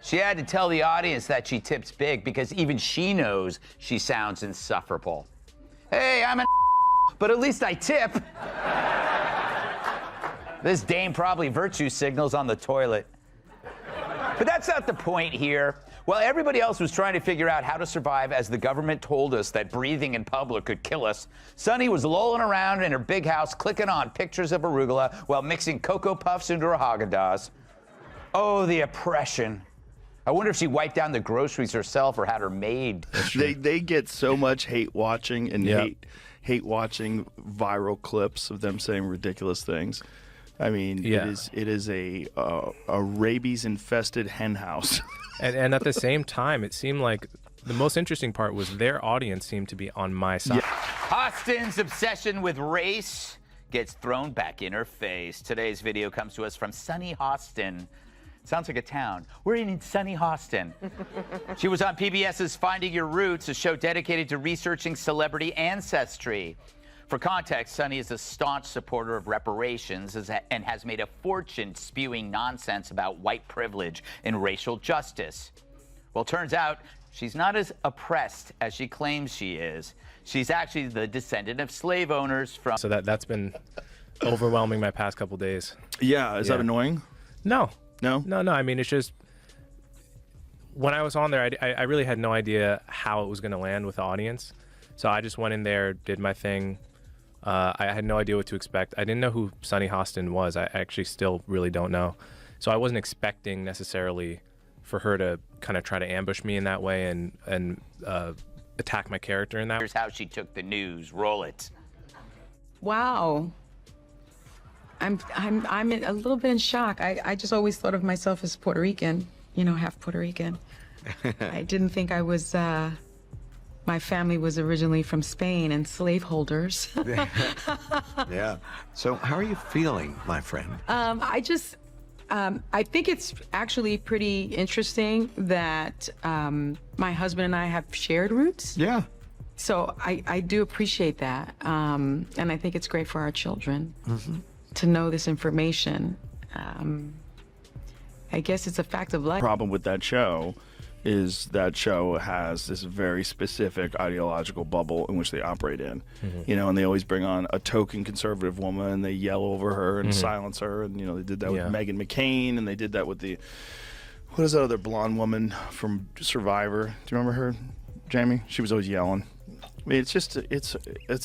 She had to tell the audience that she tips big because even she knows she sounds insufferable. Hey, I'm an but at least I tip. This dame probably virtue signals on the toilet. But that's not the point here. While everybody else was trying to figure out how to survive as the government told us that breathing in public could kill us, Sunny was lolling around in her big house clicking on pictures of arugula while mixing Cocoa Puffs into her Haagen-Dazs. Oh, the oppression. I wonder if she wiped down the groceries herself or had her maid. They get so much hate watching and hate watching viral clips of them saying ridiculous things. I mean, it is a rabies-infested hen house. and at the same time, it seemed like the most interesting part was their audience seemed to be on my side. Yeah. Hostin's obsession with race gets thrown back in her face. Today's video comes to us from Sunny Hostin. Sounds like a town. We're in Sunny Hostin. She was on PBS's Finding Your Roots, a show dedicated to researching celebrity ancestry. For context, Sunny is a staunch supporter of reparations and has made a fortune spewing nonsense about white privilege and racial justice. Well, turns out she's not as oppressed as she claims she is. She's actually the descendant of slave owners from... So that's been overwhelming my past couple days. Yeah, is that annoying? No. No? No. I mean, it's just... When I was on there, I really had no idea how it was going to land with the audience. So I just went in there, did my thing. I had no idea what to expect. I didn't know who Sunny Hostin was. I actually still really don't know. So I wasn't expecting necessarily for her to kind of try to ambush me in that way and attack my character in that. Here's how she took the news. Roll it. Wow. I'm a little bit in shock. I just always thought of myself as Puerto Rican, you know, half Puerto Rican. I didn't think I was, my family was originally from Spain and slaveholders. Yeah. So how are you feeling, my friend? I think it's actually pretty interesting that my husband and I have shared roots. Yeah. So I do appreciate that. And I think it's great for our children. To know this information. I guess it's a fact of life. The problem with that show is that show has this very specific ideological bubble in which they operate in. You know, and they always bring on a token conservative woman and they yell over her and silence her. And, you know, they did that with Meghan McCain and they did that with the, what is that other blonde woman from Survivor? Do you remember her, Jamie? She was always yelling. I mean, it's just, it's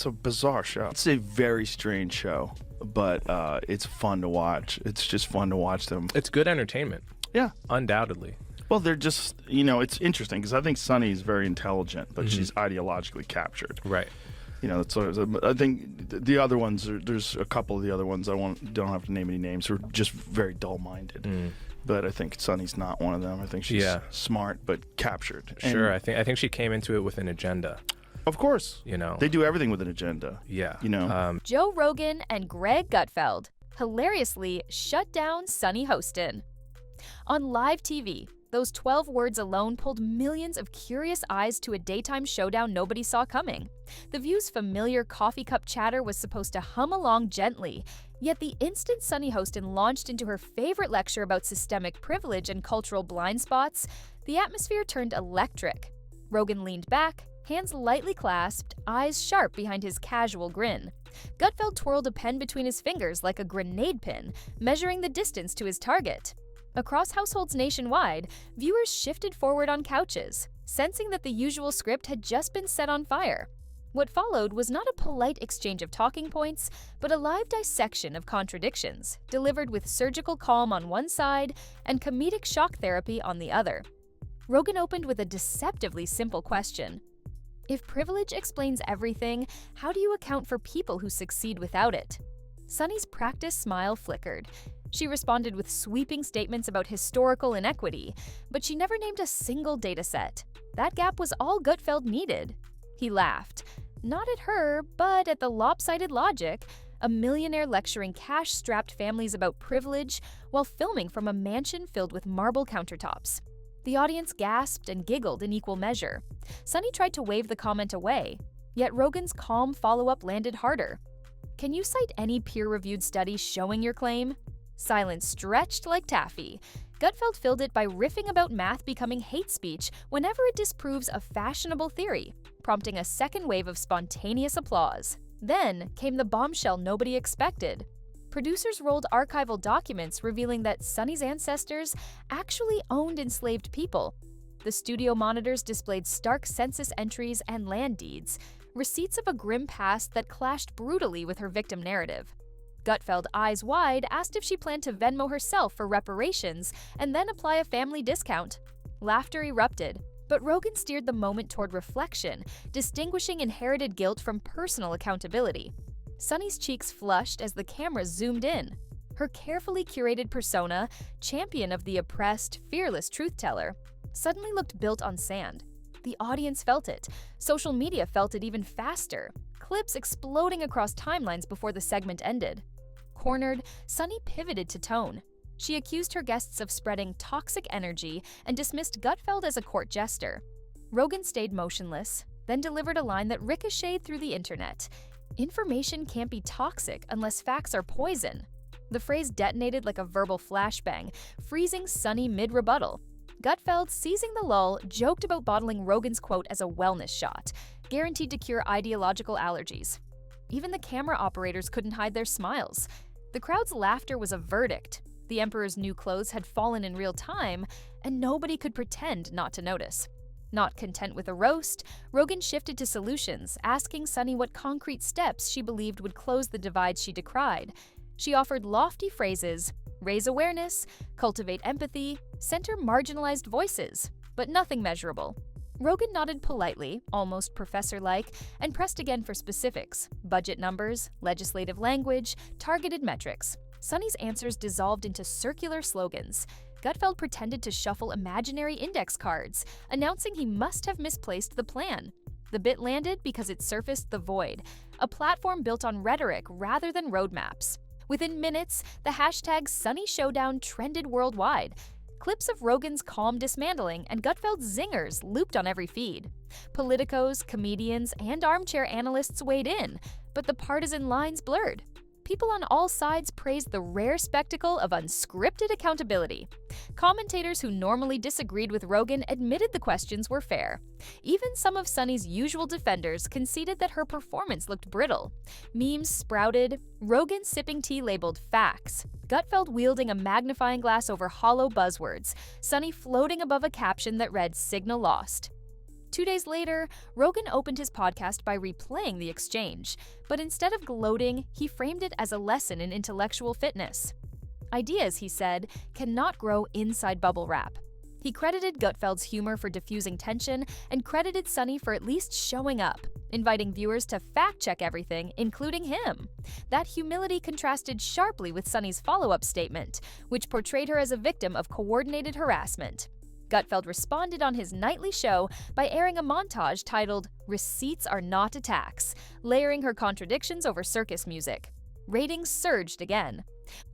a bizarre show. It's a very strange show. But it's fun to watch. It's just fun to watch them. It's good entertainment. Yeah. Undoubtedly. Well, they're just, you know, it's interesting because I think Sunny is very intelligent, but she's ideologically captured. Right. You know, that's what I think the other ones, there's a couple of the other ones, don't have to name any names, who are just very dull-minded. But I think Sunny's not one of them. I think she's smart but captured. Sure. I think she came into it with an agenda. Of course. You know. They do everything with an agenda. Yeah. You know. Joe Rogan and Greg Gutfeld hilariously shut down Sunny Hostin. On live TV, those 12 words alone pulled millions of curious eyes to a daytime showdown nobody saw coming. The View's familiar coffee cup chatter was supposed to hum along gently, yet the instant Sunny Hostin launched into her favorite lecture about systemic privilege and cultural blind spots, the atmosphere turned electric. Rogan leaned back, hands lightly clasped, eyes sharp behind his casual grin. Gutfeld twirled a pen between his fingers like a grenade pin, measuring the distance to his target. Across households nationwide, viewers shifted forward on couches, sensing that the usual script had just been set on fire. What followed was not a polite exchange of talking points, but a live dissection of contradictions, delivered with surgical calm on one side and comedic shock therapy on the other. Rogan opened with a deceptively simple question. If privilege explains everything, how do you account for people who succeed without it? Sunny's practiced smile flickered. She responded with sweeping statements about historical inequity, but she never named a single dataset. That gap was all Gutfeld needed. He laughed. Not at her, but at the lopsided logic, a millionaire lecturing cash-strapped families about privilege while filming from a mansion filled with marble countertops. The audience gasped and giggled in equal measure. Sunny tried to wave the comment away, yet Rogan's calm follow-up landed harder. Can you cite any peer-reviewed study showing your claim? Silence stretched like taffy. Gutfeld filled it by riffing about math becoming hate speech whenever it disproves a fashionable theory, prompting a second wave of spontaneous applause. Then came the bombshell nobody expected. Producers rolled archival documents revealing that Sunny's ancestors actually owned enslaved people. The studio monitors displayed stark census entries and land deeds, receipts of a grim past that clashed brutally with her victim narrative. Gutfeld, eyes wide, asked if she planned to Venmo herself for reparations and then apply a family discount. Laughter erupted, but Rogan steered the moment toward reflection, distinguishing inherited guilt from personal accountability. Sunny's cheeks flushed as the camera zoomed in. Her carefully curated persona, champion of the oppressed, fearless truth-teller, suddenly looked built on sand. The audience felt it. Social media felt it even faster, clips exploding across timelines before the segment ended. Cornered, Sunny pivoted to tone. She accused her guests of spreading toxic energy and dismissed Gutfeld as a court jester. Rogan stayed motionless, then delivered a line that ricocheted through the internet. Information can't be toxic unless facts are poison. The phrase detonated like a verbal flashbang, freezing Sunny mid-rebuttal. Gutfeld, seizing the lull, joked about bottling Rogan's quote as a wellness shot, guaranteed to cure ideological allergies. Even the camera operators couldn't hide their smiles. The crowd's laughter was a verdict. The Emperor's new clothes had fallen in real time, and nobody could pretend not to notice. Not content with a roast, Rogan shifted to solutions, asking Sunny what concrete steps she believed would close the divides she decried. She offered lofty phrases: raise awareness, cultivate empathy, center marginalized voices, but nothing measurable. Rogan nodded politely, almost professor-like, and pressed again for specifics: budget numbers, legislative language, targeted metrics. Sunny's answers dissolved into circular slogans. Gutfeld pretended to shuffle imaginary index cards, announcing he must have misplaced the plan. The bit landed because it surfaced the void, a platform built on rhetoric rather than roadmaps. Within minutes, the hashtag Sunny Showdown trended worldwide. Clips of Rogan's calm dismantling and Gutfeld's zingers looped on every feed. Politicos, comedians, and armchair analysts weighed in, but the partisan lines blurred. People on all sides praised the rare spectacle of unscripted accountability. Commentators who normally disagreed with Rogan admitted the questions were fair. Even some of Sunny's usual defenders conceded that her performance looked brittle. Memes sprouted, Rogan sipping tea labeled facts, Gutfeld wielding a magnifying glass over hollow buzzwords, Sunny floating above a caption that read "Signal lost." 2 days later, Rogan opened his podcast by replaying the exchange, but instead of gloating, he framed it as a lesson in intellectual fitness. Ideas, he said, cannot grow inside bubble wrap. He credited Gutfeld's humor for diffusing tension and credited Sunny for at least showing up, inviting viewers to fact-check everything, including him. That humility contrasted sharply with Sunny's follow-up statement, which portrayed her as a victim of coordinated harassment. Gutfeld responded on his nightly show by airing a montage titled "Receipts Are Not Attacks," layering her contradictions over circus music. Ratings surged again.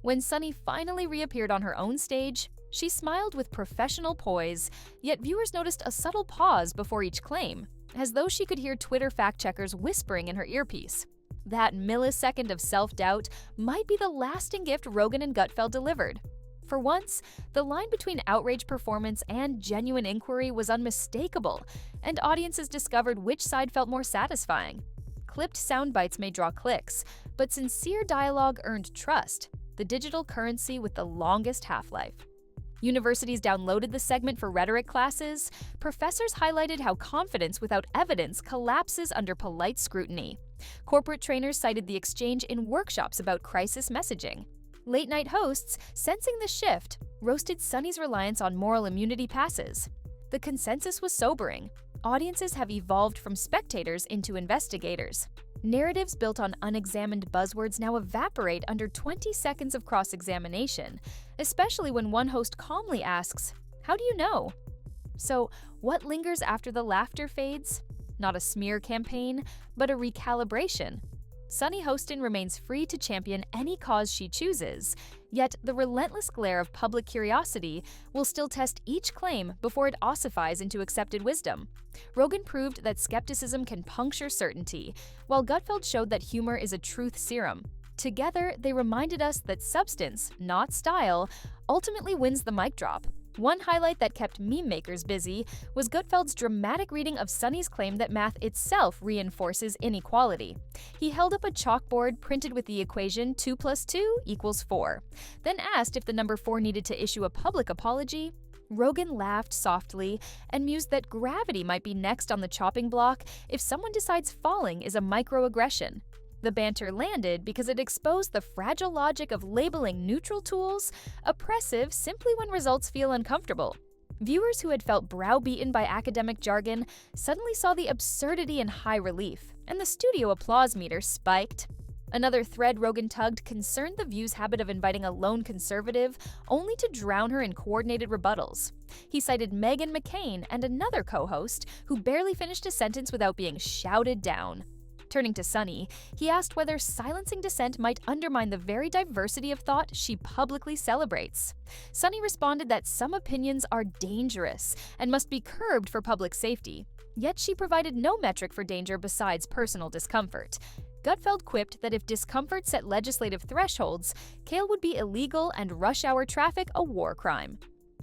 When Sunny finally reappeared on her own stage, she smiled with professional poise, yet viewers noticed a subtle pause before each claim, as though she could hear Twitter fact-checkers whispering in her earpiece. That millisecond of self-doubt might be the lasting gift Rogan and Gutfeld delivered. For once, the line between outrage performance and genuine inquiry was unmistakable, and audiences discovered which side felt more satisfying. Clipped sound bites may draw clicks, but sincere dialogue earned trust, the digital currency with the longest half-life. Universities downloaded the segment for rhetoric classes. Professors highlighted how confidence without evidence collapses under polite scrutiny. Corporate trainers cited the exchange in workshops about crisis messaging. Late-night hosts, sensing the shift, roasted Sunny's reliance on moral immunity passes. The consensus was sobering. Audiences have evolved from spectators into investigators. Narratives built on unexamined buzzwords now evaporate under 20 seconds of cross-examination, especially when one host calmly asks, "How do you know?" So, what lingers after the laughter fades? Not a smear campaign, but a recalibration. Sunny Hostin remains free to champion any cause she chooses, yet the relentless glare of public curiosity will still test each claim before it ossifies into accepted wisdom. Rogan proved that skepticism can puncture certainty, while Gutfeld showed that humor is a truth serum. Together, they reminded us that substance, not style, ultimately wins the mic drop. One highlight that kept meme makers busy was Gutfeld's dramatic reading of Sunny's claim that math itself reinforces inequality. He held up a chalkboard printed with the equation 2 + 2 = 4, then asked if the number 4 needed to issue a public apology. Rogan laughed softly and mused that gravity might be next on the chopping block if someone decides falling is a microaggression. The banter landed because it exposed the fragile logic of labeling neutral tools oppressive simply when results feel uncomfortable. Viewers who had felt browbeaten by academic jargon suddenly saw the absurdity in high relief, and the studio applause meter spiked. Another thread Rogan tugged concerned the View's habit of inviting a lone conservative only to drown her in coordinated rebuttals. He cited Meghan McCain and another co-host who barely finished a sentence without being shouted down. Turning to Sunny, he asked whether silencing dissent might undermine the very diversity of thought she publicly celebrates. Sunny responded that some opinions are dangerous and must be curbed for public safety, yet she provided no metric for danger besides personal discomfort. Gutfeld quipped that if discomfort set legislative thresholds, kale would be illegal and rush hour traffic a war crime.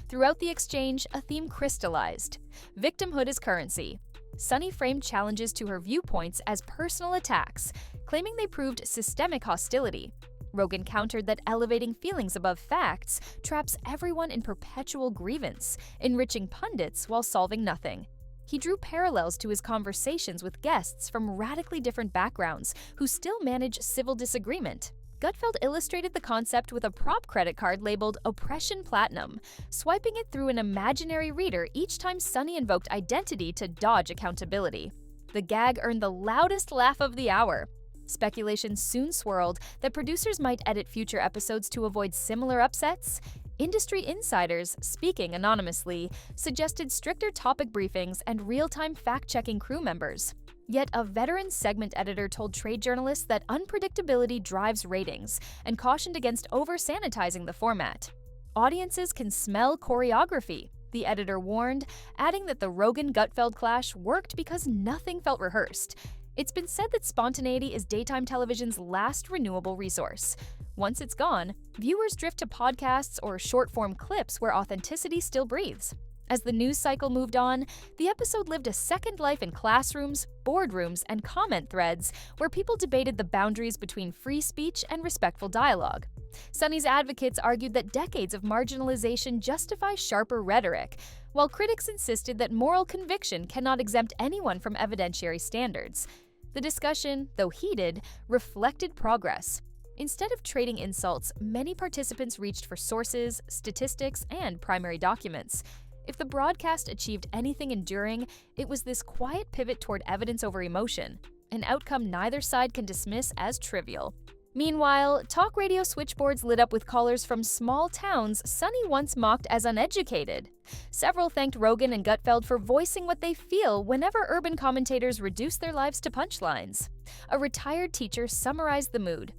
Throughout the exchange, a theme crystallized: victimhood is currency. Sunny framed challenges to her viewpoints as personal attacks, claiming they proved systemic hostility. Rogan countered that elevating feelings above facts traps everyone in perpetual grievance, enriching pundits while solving nothing. He drew parallels to his conversations with guests from radically different backgrounds who still manage civil disagreement. Gutfeld illustrated the concept with a prop credit card labeled Oppression Platinum, swiping it through an imaginary reader each time Sunny invoked identity to dodge accountability. The gag earned the loudest laugh of the hour. Speculation soon swirled that producers might edit future episodes to avoid similar upsets. Industry insiders, speaking anonymously, suggested stricter topic briefings and real-time fact-checking crew members. Yet a veteran segment editor told trade journalists that unpredictability drives ratings and cautioned against over-sanitizing the format. Audiences can smell choreography, the editor warned, adding that the Rogan-Gutfeld clash worked because nothing felt rehearsed. It's been said that spontaneity is daytime television's last renewable resource. Once it's gone, viewers drift to podcasts or short-form clips where authenticity still breathes. As the news cycle moved on, the episode lived a second life in classrooms, boardrooms, and comment threads where people debated the boundaries between free speech and respectful dialogue. Sunny's advocates argued that decades of marginalization justify sharper rhetoric, while critics insisted that moral conviction cannot exempt anyone from evidentiary standards. The discussion, though heated, reflected progress. Instead of trading insults, many participants reached for sources, statistics, and primary documents. If the broadcast achieved anything enduring, it was this quiet pivot toward evidence over emotion, an outcome neither side can dismiss as trivial. Meanwhile, talk radio switchboards lit up with callers from small towns Sunny once mocked as uneducated. Several thanked Rogan and Gutfeld for voicing what they feel whenever urban commentators reduce their lives to punchlines. A retired teacher summarized the mood.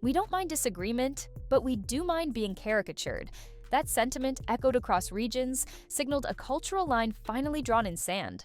"We don't mind disagreement, but we do mind being caricatured." That sentiment, echoed across regions, signaled a cultural line finally drawn in sand.